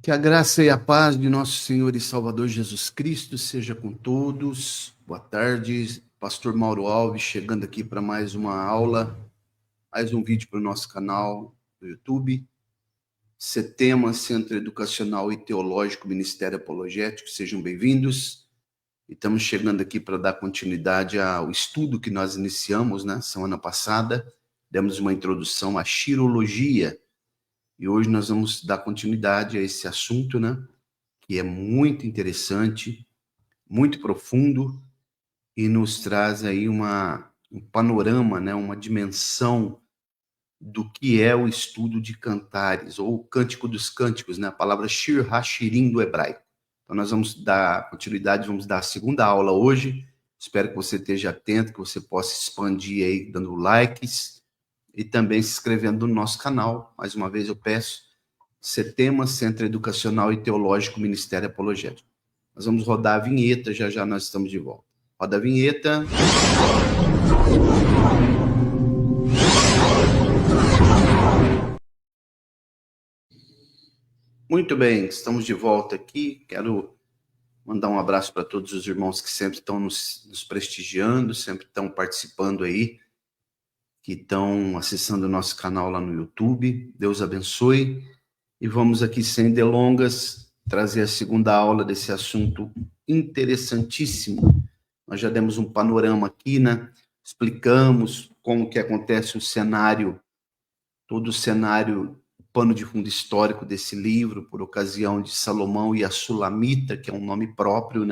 Que a graça e a paz de nosso Senhor e Salvador Jesus Cristo seja com todos. Boa tarde, Pastor Mauro Alves, chegando aqui para mais uma aula, mais um vídeo para o nosso canal do YouTube. CETEMA, Centro Educacional e Teológico Ministério Apologético, sejam bem-vindos. E estamos chegando aqui para dar continuidade ao estudo que nós iniciamos, semana passada. Demos uma introdução à xirologia. E hoje nós vamos dar continuidade a esse assunto, que é muito interessante, muito profundo e nos traz aí um panorama, uma dimensão do que é o estudo de cantares, ou o Cântico dos Cânticos, a palavra Shir HaShirim do hebraico. Então nós vamos dar continuidade, vamos dar a segunda aula hoje. Espero que você esteja atento, que você possa expandir aí dando likes e também se inscrevendo no nosso canal. Mais uma vez eu peço, CETEMA, Centro Educacional e Teológico Ministério Apologético. Nós vamos rodar a vinheta, já nós estamos de volta. Roda a vinheta. Muito bem, estamos de volta aqui. Quero mandar um abraço para todos os irmãos que sempre estão nos prestigiando, sempre estão participando aí, que estão acessando o nosso canal lá no YouTube. Deus abençoe. E vamos aqui, sem delongas, trazer a segunda aula desse assunto interessantíssimo. Nós já demos um panorama aqui, explicamos como que acontece o cenário, todo o cenário, o pano de fundo histórico desse livro, por ocasião de Salomão e a Sulamita, que é um nome próprio,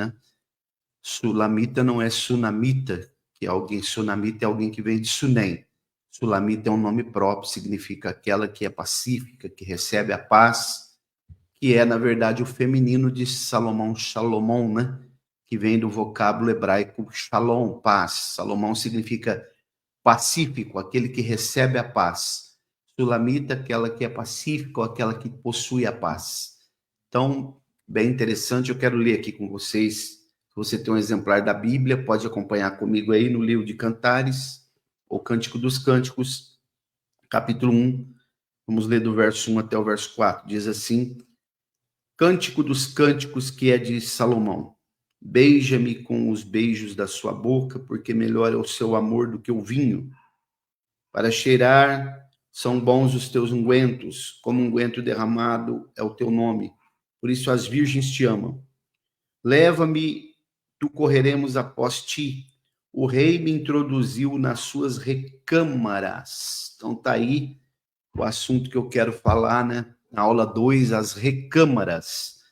Sulamita não é sunamita, que é alguém, sunamita é alguém que vem de Sunem. Sulamita é um nome próprio, significa aquela que é pacífica, que recebe a paz, que é, na verdade, o feminino de Salomão, Shalomon, que vem do vocábulo hebraico Shalom, paz. Salomão significa pacífico, aquele que recebe a paz. Sulamita, aquela que é pacífica, aquela que possui a paz. Então, bem interessante, eu quero ler aqui com vocês. Se você tem um exemplar da Bíblia, pode acompanhar comigo aí no livro de Cantares, o Cântico dos Cânticos, capítulo 1, vamos ler do verso 1 até o verso 4, diz assim: Cântico dos Cânticos, que é de Salomão. Beija-me com os beijos da sua boca, porque melhor é o seu amor do que o vinho. Para cheirar, são bons os teus ungüentos, como unguento derramado é o teu nome. Por isso as virgens te amam. Leva-me, tu correremos após ti. O rei me introduziu nas suas recâmaras. Então tá aí o assunto que eu quero falar, na aula 2, as recâmaras.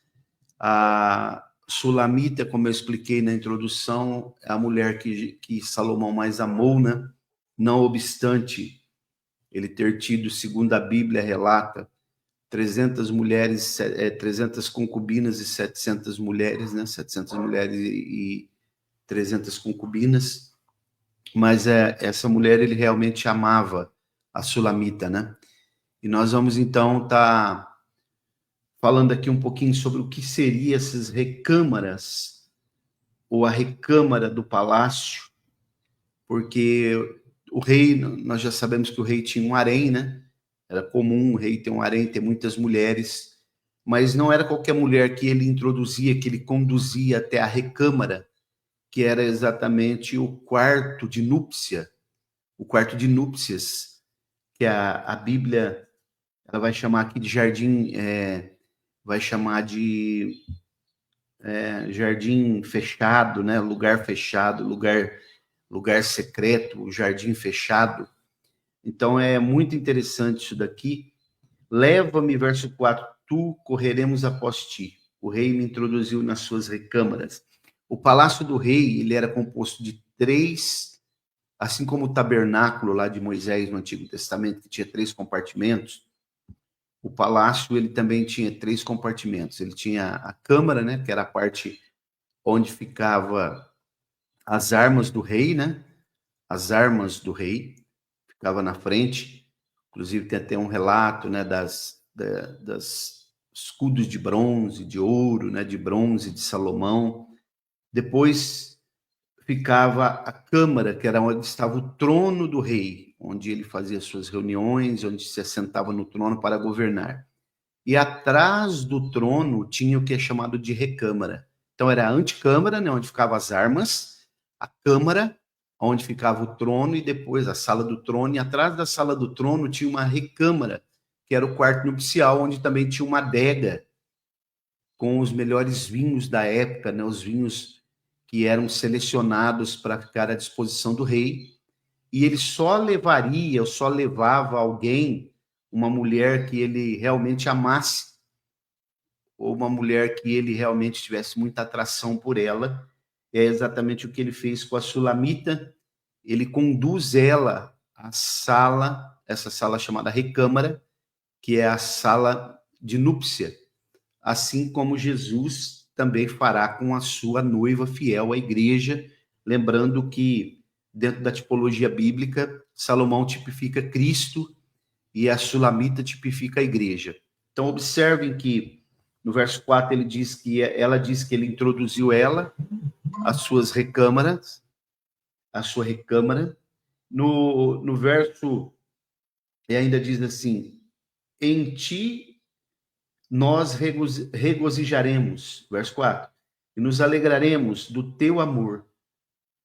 A Sulamita, como eu expliquei na introdução, é a mulher que Salomão mais amou, Não obstante ele ter tido, segundo a Bíblia relata, 300 mulheres, 300 concubinas e 700 mulheres, 700 mulheres e 300 concubinas, mas essa mulher ele realmente amava, a Sulamita, E nós vamos então estar falando aqui um pouquinho sobre o que seriam essas recâmaras, ou a recâmara do palácio, porque o rei, nós já sabemos que o rei tinha um harém, Era comum o rei ter um harém, ter muitas mulheres, mas não era qualquer mulher que ele introduzia, que ele conduzia até a recâmara, que era exatamente o quarto de núpcias, que a Bíblia ela vai chamar aqui de jardim, vai chamar de jardim fechado, lugar fechado, lugar secreto, jardim fechado. Então é muito interessante isso daqui. Leva-me, verso 4, tu correremos após ti. O rei me introduziu nas suas recâmaras. O palácio do rei, ele era composto de 3, assim como o tabernáculo lá de Moisés no Antigo Testamento, que tinha 3 compartimentos. O palácio, ele também tinha 3 compartimentos. Ele tinha a câmara, que era a parte onde ficava as armas do rei, As armas do rei ficava na frente. Inclusive tem até um relato, das escudos de bronze, de ouro, de bronze de Salomão. Depois ficava a câmara, que era onde estava o trono do rei, onde ele fazia suas reuniões, onde se assentava no trono para governar. e atrás do trono tinha o que é chamado de recâmara. Então era a antecâmara, né, onde ficavam as armas, a câmara, onde ficava o trono, e depois a sala do trono, e atrás da sala do trono tinha uma recâmara, que era o quarto nupcial, onde também tinha uma adega com os melhores vinhos da época, né, os vinhos que eram selecionados para ficar à disposição do rei, e ele só levaria, ou só levava alguém, uma mulher que ele realmente amasse, ou uma mulher que ele realmente tivesse muita atração por ela. É exatamente o que ele fez com a Sulamita. Ele conduz ela à sala, essa sala chamada recâmara, que é a sala de núpcia, assim como Jesus também fará com a sua noiva fiel, a igreja, lembrando que dentro da tipologia bíblica, Salomão tipifica Cristo e a Sulamita tipifica a igreja. Então observem que no verso 4 ele diz que ela diz que ele introduziu ela às suas recâmaras, a sua recâmara. No verso ele ainda diz assim: em ti nós regozijaremos, verso 4, e nos alegraremos do teu amor.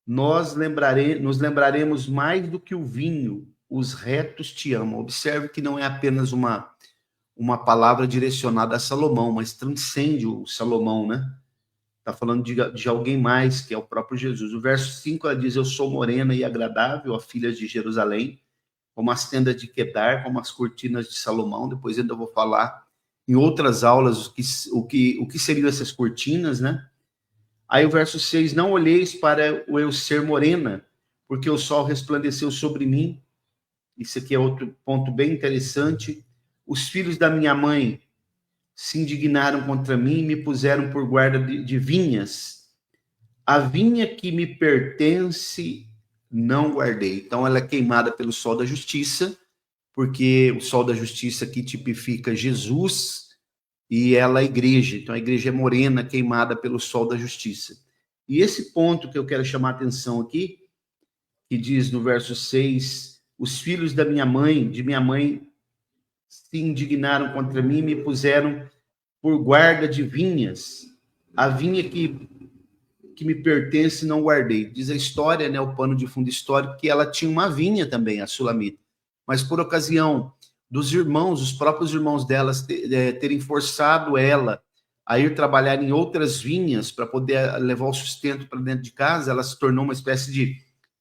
Nos lembraremos mais do que o vinho, os retos te amam. Observe que não é apenas uma palavra direcionada a Salomão, mas transcende o Salomão, né? Está falando de alguém mais, que é o próprio Jesus. O verso 5, ela diz: eu sou morena e agradável, ó filhas de Jerusalém, como as tendas de Quedar, como as cortinas de Salomão. Depois ainda vou falar em outras aulas o que seriam essas cortinas, né? Aí o verso 6, não olheis para o eu ser morena, porque o sol resplandeceu sobre mim. Isso aqui é outro ponto bem interessante. Os filhos da minha mãe se indignaram contra mim e me puseram por guarda de vinhas. A vinha que me pertence não guardei. Então ela é queimada pelo sol da justiça, porque o sol da justiça aqui tipifica Jesus e ela é a igreja. Então a igreja é morena, queimada pelo sol da justiça. E esse ponto que eu quero chamar a atenção aqui, que diz no verso 6, os filhos de minha mãe, se indignaram contra mim e me puseram por guarda de vinhas. A vinha que me pertence não guardei. Diz a história, né, o pano de fundo histórico, que ela tinha uma vinha também, a Sulamita. Mas por ocasião dos irmãos, os próprios irmãos delas terem forçado ela a ir trabalhar em outras vinhas para poder levar o sustento para dentro de casa, ela se tornou uma espécie de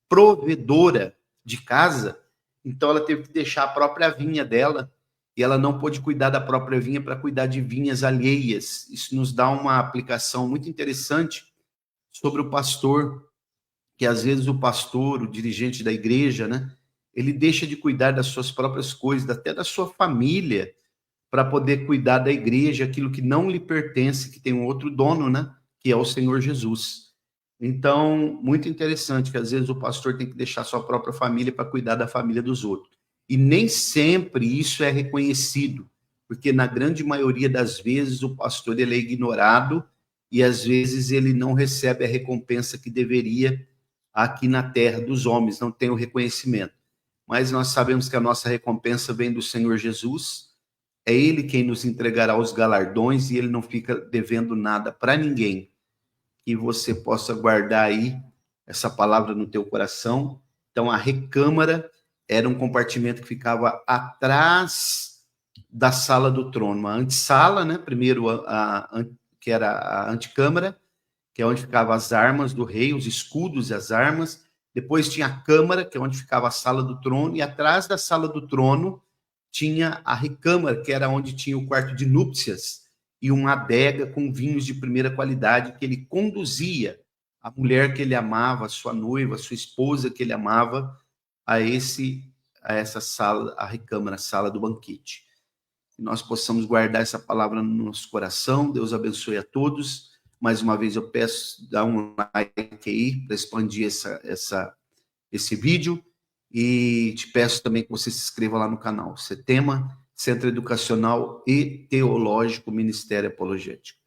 provedora de casa. Então ela teve que deixar a própria vinha dela e ela não pôde cuidar da própria vinha para cuidar de vinhas alheias. Isso nos dá uma aplicação muito interessante sobre o pastor, que às vezes o pastor, o dirigente da igreja, né, ele deixa de cuidar das suas próprias coisas, até da sua família, para poder cuidar da igreja, aquilo que não lhe pertence, que tem um outro dono, né, que é o Senhor Jesus. Então, muito interessante que às vezes o pastor tem que deixar sua própria família para cuidar da família dos outros. E nem sempre isso é reconhecido, porque na grande maioria das vezes o pastor ele é ignorado e às vezes ele não recebe a recompensa que deveria aqui na terra dos homens, não tem o reconhecimento. Mas nós sabemos que a nossa recompensa vem do Senhor Jesus, é Ele quem nos entregará os galardões e Ele não fica devendo nada para ninguém. Que você possa guardar aí essa palavra no teu coração. Então, a recâmara era um compartimento que ficava atrás da sala do trono, uma antessala, né? Primeiro, que era a antecâmara, que é onde ficavam as armas do rei, os escudos e as armas. Depois tinha a câmara, que é onde ficava a sala do trono, e atrás da sala do trono tinha a recâmara, que era onde tinha o quarto de núpcias, e uma adega com vinhos de primeira qualidade que ele conduzia a mulher que ele amava, a sua noiva, a sua esposa que ele amava, a essa sala, a recâmara, a sala do banquete. Que nós possamos guardar essa palavra no nosso coração. Deus abençoe a todos. Mais uma vez eu peço, dá um like aí para expandir esse vídeo e te peço também que você se inscreva lá no canal. CETEMA, Centro Educacional e Teológico Ministério Apologético.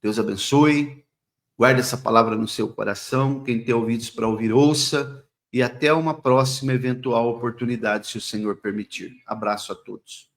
Deus abençoe, guarde essa palavra no seu coração, quem tem ouvidos para ouvir, ouça, e até uma próxima eventual oportunidade, se o Senhor permitir. Abraço a todos.